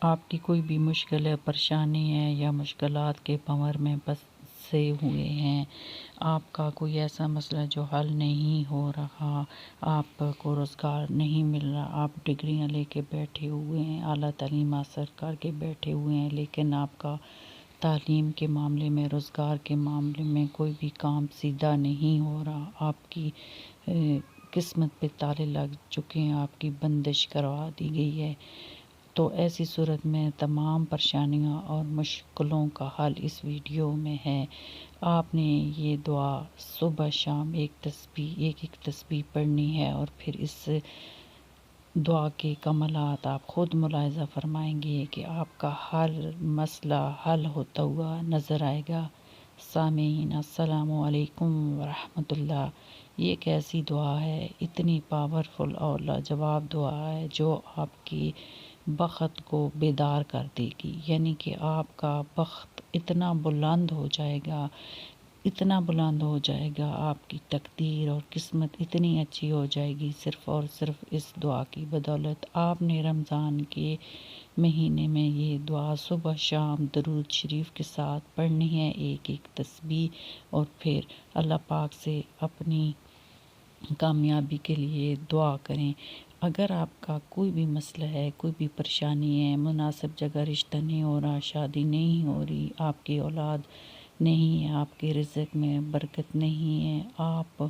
آپ کی کوئی بھی مشکل ہے، پریشانی ہے یا مشکلات کے بھنور میں پھنسے ہوئے ہیں، آپ کا کوئی ایسا مسئلہ جو حل نہیں ہو رہا، آپ کو روزگار نہیں مل رہا، آپ ڈگریاں لے کے بیٹھے ہوئے ہیں، اعلیٰ تعلیم حاصل کر کے بیٹھے ہوئے ہیں، لیکن آپ کا تعلیم کے معاملے میں، روزگار کے معاملے میں کوئی بھی کام سیدھا نہیں ہو رہا، آپ کی قسمت پہ تالے لگ چکے ہیں، آپ کی بندش کروا دی گئی ہے، تو ایسی صورت میں تمام پریشانیاں اور مشکلوں کا حل اس ویڈیو میں ہے۔ آپ نے یہ دعا صبح شام ایک تسبیح پڑھنی ہے، اور پھر اس دعا کے کمالات آپ خود ملاحظہ فرمائیں گے کہ آپ کا ہر مسئلہ حل ہوتا ہوا نظر آئے گا۔ سامعین السلام علیکم ورحمۃ اللہ۔ یہ ایک ایسی دعا ہے، اتنی پاورفل اور لاجواب دعا ہے جو آپ کی بخت کو بیدار کر دے گی، یعنی کہ آپ کا بخت اتنا بلند ہو جائے گا، اتنا بلند ہو جائے گا، آپ کی تقدیر اور قسمت اتنی اچھی ہو جائے گی صرف اور صرف اس دعا کی بدولت۔ آپ نے رمضان کے مہینے میں یہ دعا صبح شام درود شریف کے ساتھ پڑھنی ہے، ایک تسبیح، اور پھر اللہ پاک سے اپنی کامیابی کے لیے دعا کریں۔ اگر آپ کا کوئی بھی مسئلہ ہے، کوئی بھی پریشانی ہے، مناسب جگہ رشتہ نہیں ہو رہا، شادی نہیں ہو رہی، آپ کی اولاد نہیں ہے، آپ کے رزق میں برکت نہیں ہے، آپ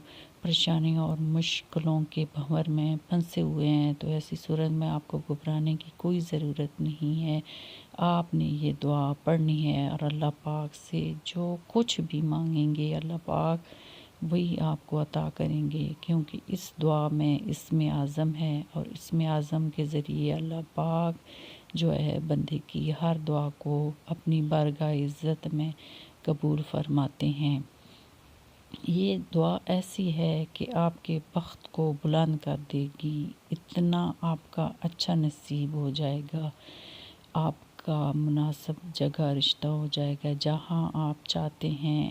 پریشانیوں اور مشکلوں کے بھنور میں پھنسے ہوئے ہیں، تو ایسی صورت میں آپ کو گھبرانے کی کوئی ضرورت نہیں ہے۔ آپ نے یہ دعا پڑھنی ہے اور اللہ پاک سے جو کچھ بھی مانگیں گے، اللہ پاک وہی آپ کو عطا کریں گے، کیونکہ اس دعا میں اسم اعظم ہے، اور اسم اعظم کے ذریعے اللہ پاک جو ہے بندے کی ہر دعا کو اپنی بارگاہ عزت میں قبول فرماتے ہیں۔ یہ دعا ایسی ہے کہ آپ کے بخت کو بلند کر دے گی، اتنا آپ کا اچھا نصیب ہو جائے گا، آپ کا مناسب جگہ رشتہ ہو جائے گا جہاں آپ چاہتے ہیں۔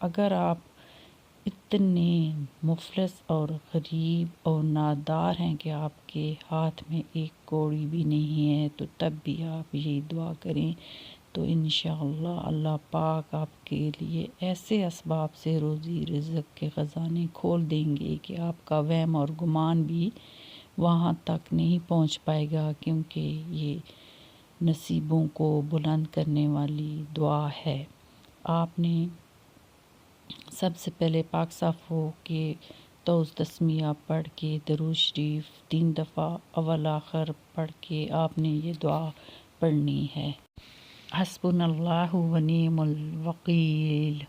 اگر آپ اتنے مفلس اور غریب اور نادار ہیں کہ آپ کے ہاتھ میں ایک کوڑی بھی نہیں ہے، تو تب بھی آپ یہ دعا کریں تو انشاءاللہ اللہ پاک آپ کے لیے ایسے اسباب سے روزی رزق کے خزانے کھول دیں گے کہ آپ کا وہم اور گمان بھی وہاں تک نہیں پہنچ پائے گا، کیونکہ یہ نصیبوں کو بلند کرنے والی دعا ہے۔ آپ نے سب سے پہلے پاک صاف ہو کے توز تسمیہ پڑھ کے درود شریف 3 دفعہ اول آخر پڑھ کے آپ نے یہ دعا پڑھنی ہے۔ حسبنا اللہ و نعم الوکیل۔